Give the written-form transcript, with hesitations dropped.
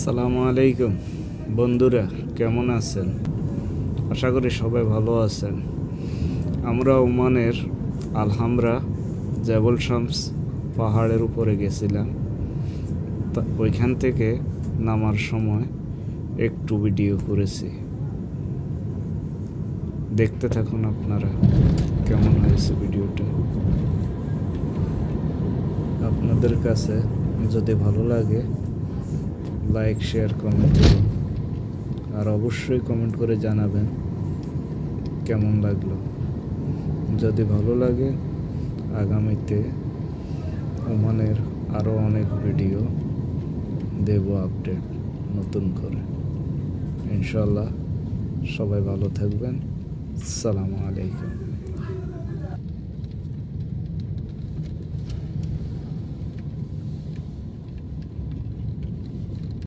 আসসালামু আলাইকুম বন্ধুরা, কেমন আছেন? আশা করি সবাই ভালো আছেন। আমরা ওমানের আলহামরা জাবল শামস পাহাড়ের উপরে গেছিলাম। ওইখান থেকে নামার সময় একটু ভিডিও করেছি, দেখতে থাকুন আপনারা কেমন হয়েছে ভিডিওটা। আপনাদের কাছে যদি ভালো লাগে লাইক, শেয়ার, কমেন্ট করুন, আর অবশ্যই কমেন্ট করে জানাবেন কেমন লাগলো। যদি ভালো লাগে আগামীতে ওমানের আরও অনেক ভিডিও দেব, আপডেট নতুন করে ইনশাল্লাহ। সবাই ভালো থাকবেন। আসসালামু আলাইকুম।